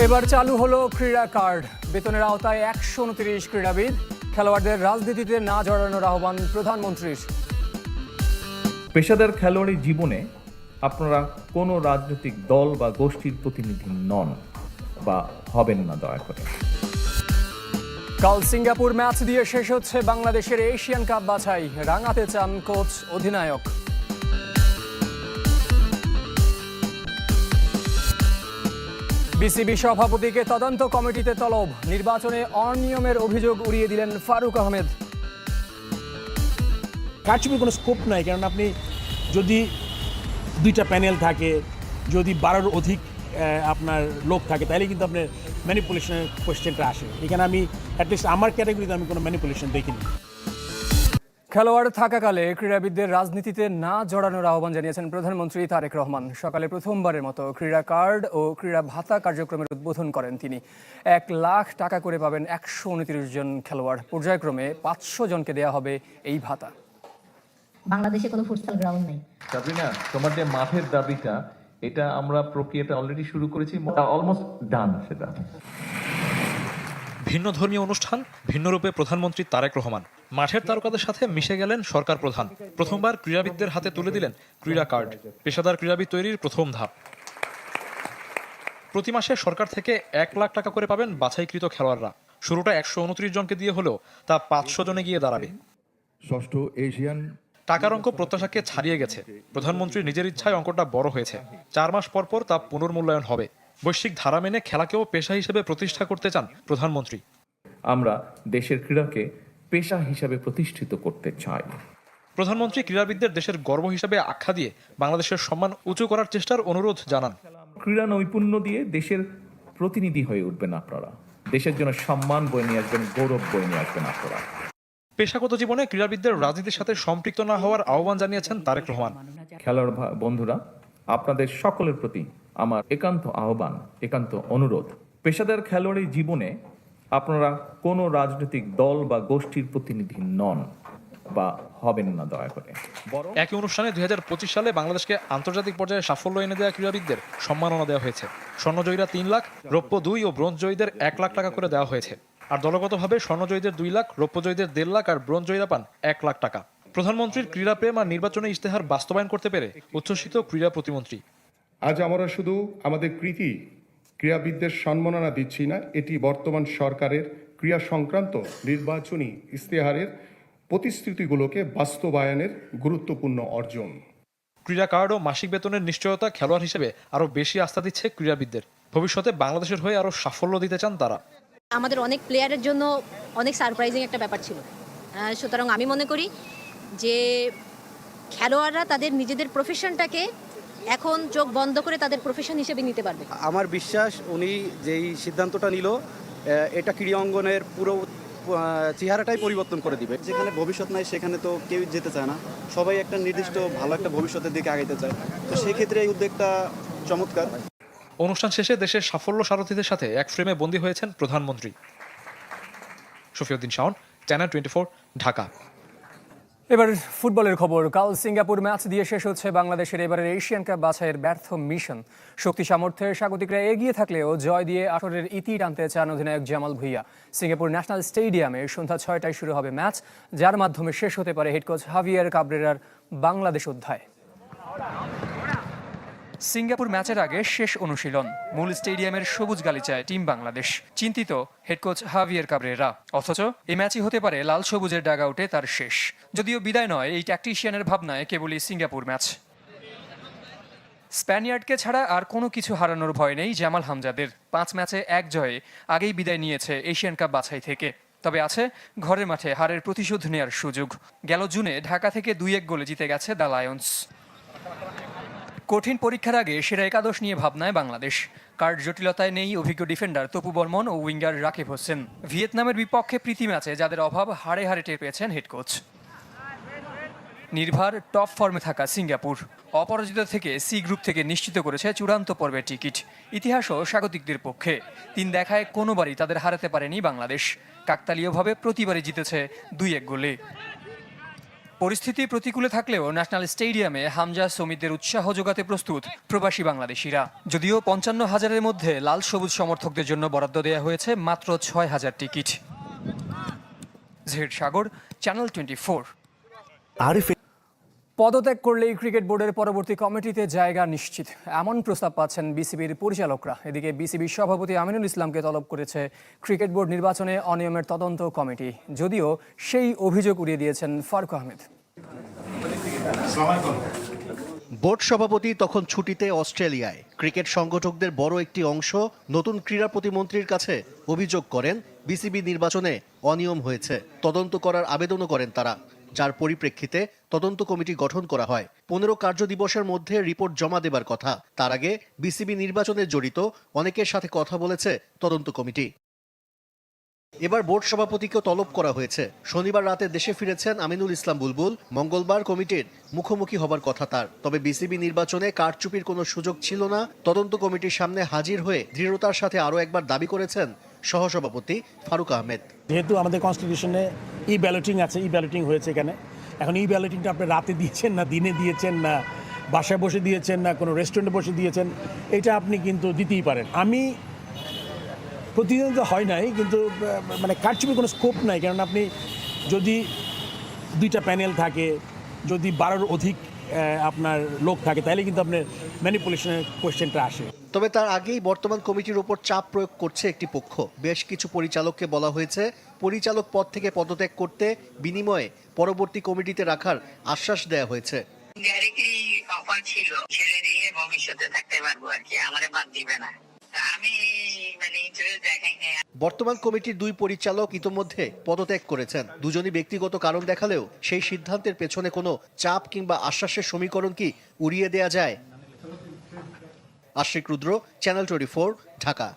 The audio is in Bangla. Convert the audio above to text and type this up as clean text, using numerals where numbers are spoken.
এবার চালু হলো ক্রীড়া কার্ড। বেতনের আওতায় 129 ক্রীড়াবিদ। খেলোয়াড়দের রাজনীতিতে না জড়ানোর আহ্বান প্রধানমন্ত্রীর। পেশাদার খেলোয়াড়ি জীবনে আপনারা কোনো রাজনৈতিক দল বা গোষ্ঠীর প্রতিনিধি নন বা হবেন না দয়া করে। কাল সিঙ্গাপুর ম্যাচ দিয়ে শেষ হচ্ছে বাংলাদেশের এশিয়ান কাপ বাছাই। রাঙাতে চান কোচ অধিনায়ক। বিসিবি সভাপতিকে তদন্ত কমিটিতে তলব। নির্বাচনে অনিয়মের অভিযোগ উড়িয়ে দিলেন ফারুক আহমেদ। কারচুপির কোনো স্কোপ নাই, কারণ আপনি যদি দুইটা প্যানেল থাকে, যদি 12-র অধিক আপনার লোক থাকে, তাহলে কিন্তু আপনার ম্যানিপুলেশনের কোয়েশ্চেনটা আসে। এখানে আমি অ্যাটলিস্ট আমার ক্যাটাগরিতে আমি কোনো ম্যানিপুলেশন দেখিনি। খেলোয়াড় থাকাকালে ক্রীড়াবিদদের রাজনীতিতে না জড়ানোর আহ্বান জানিয়েছেন প্রধানমন্ত্রী তারেক রহমান। সকালে প্রথমবারের মতো ক্রীড়া কার্ড ও ক্রীড়া ভাতা কার্যক্রমের উদ্বোধন করেন তিনি। 1 লাখ টাকা করে পাবেন 129 জন খেলোয়াড়। পর্যায়ক্রমে 500 জনকে দেওয়া হবে এই ভাতা। বাংলাদেশে কোনো ফুটসাল গ্রাউন্ড নেই। সাবিনা, তোমার যে মাঠের দাবিটা, এটা আমরা প্রক্রিয়াটা অলরেডি শুরু করেছি, অলমোস্ট ডান। সেটা ভিন্ন ধর্মীয় অনুষ্ঠান, ভিন্নরূপে প্রধানমন্ত্রী তারেক রহমান মাঠের তারকাদের সাথে মিশে গেলেন সরকার প্রধান। প্রথমবার ক্রীড়াবিদদের হাতে তুলে দিলেন ক্রীড়া কার্ড, পেশাদার ক্রীড়াবিদ তৈরির প্রথম ধাপ। প্রতি মাসে সরকার থেকে 1 লাখ টাকা করে পাবেন বাছাইকৃত খেলোয়াড়রা। শুরুটা 129 জনকে দিয়ে হলেও তা 500 জনে গিয়ে দাঁড়াবে। ষষ্ঠ এশিয়ান টাকার অঙ্ক প্রত্যাশাকে ছাড়িয়ে গেছে। প্রধানমন্ত্রীর নিজের ইচ্ছায় অঙ্কটা বড় হয়েছে। 4 মাস পর পর তা পুনর্মূল্যায়ন হবে। বৈশ্বিক ধারা মেনে খেলাকেও পেশা হিসেবে প্রতিষ্ঠা করতে চান প্রধানমন্ত্রী। আমরা দেশের ক্রীড়াকে পেশা হিসাবে প্রতিষ্ঠিত করতে চাই। প্রধানমন্ত্রী ক্রীড়াবিদদের দেশের গর্ব হিসেবে আখ্যা দিয়ে বাংলাদেশের সম্মান উঁচু করার চেষ্টার অনুরোধ জানান। ক্রীড়া নৈপুণ্য দিয়ে দেশের প্রতিনিধি হয়ে উঠবেন আপনারা। দেশের জন্য সম্মান বয়ে নিয়ে আসবেন, গৌরব বয়ে নিয়ে আসবেন আপনারা। পেশাগত জীবনে ক্রীড়াবিদদের রাজনীতির সাথে সম্পৃক্ত না হওয়ার আহ্বান জানিয়েছেন তারেক রহমান। খেলোয়াড় বন্ধুরা, আপনাদের সকলের প্রতি আমার একান্ত আহ্বান, একান্ত অনুরোধ, পেশাদার খেলোয়াড়ি জীবনে আপনারা কোনো রাজনৈতিক দল বা গোষ্ঠীর প্রতিনিধি নন বা হবেন না দয়া করে। একই অনুষ্ঠানে 2025 সালে বাংলাদেশকে আন্তর্জাতিক পর্যায়ে সাফল্য এনে দেওয়া ক্রীড়াবিদদের সম্মাননা দেওয়া হয়েছে। স্বর্ণজয়ীরা 3 লাখ, রৌপ্য 2 ও ব্রোঞ্জ জয়ীদের 1 লাখ টাকা করে দেওয়া হয়েছে। আর দলগতভাবে স্বর্ণজয়ীদের 2 লাখ, রৌপ্যজয়ীদের 1.5 লাখ আর ব্রোঞ্জ জয়ীরা পান 1 লাখ টাকা। প্রধানমন্ত্রীর ক্রীড়া প্রেম আর নির্বাচনী ইশতেহার বাস্তবায়ন করতে পেরে উচ্ছ্বসিত ক্রীড়া প্রতিমন্ত্রী। আজ আমরা শুধু আমাদের কৃতি ক্রীড়াবিদদের সম্মাননা দিচ্ছি না, এটি বর্তমান সরকারের ক্রীড়া সংক্রান্ত নির্বাচনী ইশতেহারের প্রতিশ্রুতিগুলোকে বাস্তবায়নের গুরুত্বপূর্ণ অর্জন। ক্রীড়া কার্ড ও মাসিক বেতনের নিশ্চয়তা খেলোয়াড় হিসেবে আরও বেশি আস্থা দিচ্ছে ক্রীড়াবিদদের। ভবিষ্যতে বাংলাদেশের হয়ে আরও সাফল্য দিতে চান তারা। আমাদের অনেক প্লেয়ারের জন্য অনেক সারপ্রাইজিং একটা ব্যাপার ছিল। সুতরাং আমি মনে করি যে খেলোয়াড়রা তাদের নিজেদের প্রফেশনটাকে এখন চোখ বন্ধ করে তাদের প্রফেশন হিসেবে নিতে পারবে। আমার বিশ্বাস উনি যেই সিদ্ধান্তটা নিল, এটা ক্রীড়া অঙ্গনের পুরো চেহারাটাই পরিবর্তন করে দিবে। যেখানে ভবিষ্যৎ নাই সেখানে তো কেউ যেতে চায় না, সবাই একটা নির্দিষ্ট ভালো একটা ভবিষ্যতের দিকে আগাইতে চায়। তো সেক্ষেত্রে এই উদ্যোগটা চমৎকার। অনুষ্ঠান শেষে দেশের সাফল্য সারথীদের সাথে এক ফ্রেমে বন্দী হয়েছেন প্রধানমন্ত্রী। শফিউদ্দিন শাওন, চ্যানেল 24, ঢাকা। এবার ফুটবলের খবর। কাল সিঙ্গাপুর ম্যাচ দিয়ে শেষ হচ্ছে বাংলাদেশের এবারের এশিয়ান কাপ বাছাইয়ের ব্যর্থ মিশন। শক্তি সামর্থ্যে স্বাগতিকরা এগিয়ে থাকলেও জয় দিয়ে আসরের ইতি টানতে চান অধিনায়ক জামাল ভুঁইয়া। সিঙ্গাপুর ন্যাশনাল স্টেডিয়ামে সন্ধ্যা 6টায় শুরু হবে ম্যাচ, যার মাধ্যমে শেষ হতে পারে হেড কোচ হাভিয়ার কাবরেরার বাংলাদেশ অধ্যায়। সিঙ্গাপুর ম্যাচের আগে শেষ অনুশীলন। মূল স্টেডিয়ামের সবুজ গালিচায় টিম বাংলাদেশ। চিন্তিত হেড কোচ হাভিয়ার কাবরেরা। অথচ এই ম্যাচই হতে পারে লাল সবুজের ডাগআউটে তার শেষ। যদিও বিদায় নয় এই ট্যাকটিশিয়ানের ভাবনায় কেবলই সিঙ্গাপুর ম্যাচ। স্প্যানিয়ার্ডকে ছাড়া আর কোনো কিছু হারানোর ভয় নেই জামাল হামজাদের। 5 ম্যাচে 1 জয়ে আগেই বিদায় নিয়েছে এশিয়ান কাপ বাছাই থেকে। তবে আছে ঘরের মাঠে হারের প্রতিশোধ নেওয়ার সুযোগ। গেল জুনে ঢাকা থেকে 2-1 গোলে জিতে গেছে দ্য লায়ন্স। কঠিন পরীক্ষার আগে সেরা একাদশ নিয়ে ভাবনায় বাংলাদেশ। কার্ড জটিলতায় নেই অভিজ্ঞ ডিফেন্ডার তপু বর্মন ও উইঙ্গার রাকিব হোসেন। ভিয়েতনামের বিপক্ষে প্রীতি ম্যাচে যাদের অভাব হাড়ে হাড়ে টের পেয়েছেন হেড কোচ। নির্ভার টপ ফর্মে থাকা সিঙ্গাপুর অপরাজিত থেকে সি গ্রুপ থেকে নিশ্চিত করেছে চূড়ান্ত পর্বের টিকিট। ইতিহাসও স্বাগতিকদের পক্ষে। 3 দেখায় কোনোবারই তাদের হারাতে পারেনি বাংলাদেশ। কাকতালীয়ভাবে প্রতিবারই জিতেছে 2-1 গোলে। পরিস্থিতি প্রতিকূলে থাকলেও ন্যাশনাল স্টেডিয়ামে হামজা সমিতির উৎসাহ যোগাতে প্রস্তুত প্রবাসী বাংলাদেশিরা। যদিও ৫৫,০০০-এর মধ্যে লাল সবুজ সমর্থকদের জন্য বরাদ্দ দেওয়া হয়েছে মাত্র ৬,০০০ টিকিট। জহির সাগর, চ্যানেল 24। পদত্যাগ করলেই ক্রিকেট বোর্ডের পরবর্তী কমিটিতে জায়গা নিশ্চিত, এমন প্রস্তাব পাচ্ছেন বিসিবির পরিচালকরা। এদিকে বিসিবির সভাপতি আমিনুল ইসলামকে তলব করেছে ক্রিকেট বোর্ড নির্বাচনে অনিয়মের তদন্ত কমিটি, যদিও সেই অভিযোগ উড়িয়ে দিয়েছেন ফারুক আহমেদ। বোর্ড সভাপতি তখন ছুটিতে অস্ট্রেলিয়ায়। ক্রিকেট সংগঠকদের বড় একটি অংশ নতুন ক্রীড়া প্রতিমন্ত্রীর কাছে অভিযোগ করেন বিসিবি নির্বাচনে অনিয়ম হয়েছে, তদন্ত করার আবেদনও করেন তারা, যার পরিপ্রেক্ষিতে তদন্ত কমিটি গঠন করা হয়। 15 কার্য দিবসের মধ্যে রিপোর্ট জমা দেবার কথা। তার আগে বিসিবি নির্বাচনে জড়িত অনেকের সাথে কথা বলেছে তদন্ত কমিটি। এবার বোর্ড সভাপতিকেও তলব করা হয়েছে। শনিবার রাতে দেশে ফিরেছেন আমিনুল ইসলাম বুলবুল। মঙ্গলবার কমিটির মুখোমুখি হবার কথা তার। তবে বিসিবি নির্বাচনে কারচুপির কোনো সুযোগ ছিল না। তদন্ত কমিটির সামনে হাজির হয়ে দৃঢ়তার সাথে আরও একবার দাবি করেছেন সহসভাপতি ফারুক আহমেদ। যেহেতু আমাদের কনস্টিটিউশনে ই ব্যালটিং আছে, ই ব্যালটিং হয়েছে এখানে। এখন ই ব্যালটিংটা আপনি রাতে দিয়েছেন না দিনে দিয়েছেন না বাসায় বসে দিয়েছেন না কোনো রেস্টুরেন্টে বসে দিয়েছেন, এটা আপনি কিন্তু দিতেই পারেন। আমি প্রতিদ্বন্দ্বিতা হয় নাই, কিন্তু মানে কারচুপির কোনো স্কোপ নাই, কারণ আপনি যদি 2টা প্যানেল থাকে, যদি 12-র অধিক আপনার লোক থাকে, তাহলে কিন্তু আপনার ম্যানিপুলেশনের কোয়েশ্চেনটা আসে। তবে তার আগেই বর্তমান কমিটির উপর চাপ প্রয়োগ করছে একটি পক্ষ। বেশ কিছু পরিচালককে বলা হয়েছে পরিচালক পদ থেকে পদত্যাগ করতে, বিনিময়ে পরবর্তী কমিটিতে রাখার আশ্বাস দেওয়া হয়েছে। অফার ছিল ছেড়ে দিয়ে ভবিষ্যতে থাকতে পারবো আর কি, আমারে বাদ দিবে না। আমি ইন্টারেস্ট দেখাই না। বর্তমান কমিটির 2 পরিচালক ইতোমধ্যে পদত্যাগ করেছেন। দুজনই ব্যক্তিগত কারণ দেখালেও সেই সিদ্ধান্তের পেছনে কোনো চাপ কিংবা আশ্বাসের সমীকরণ কি উড়িয়ে দেয়া যায়? আশিক রুদ্র, চ্যানেল 24, ঢাকা।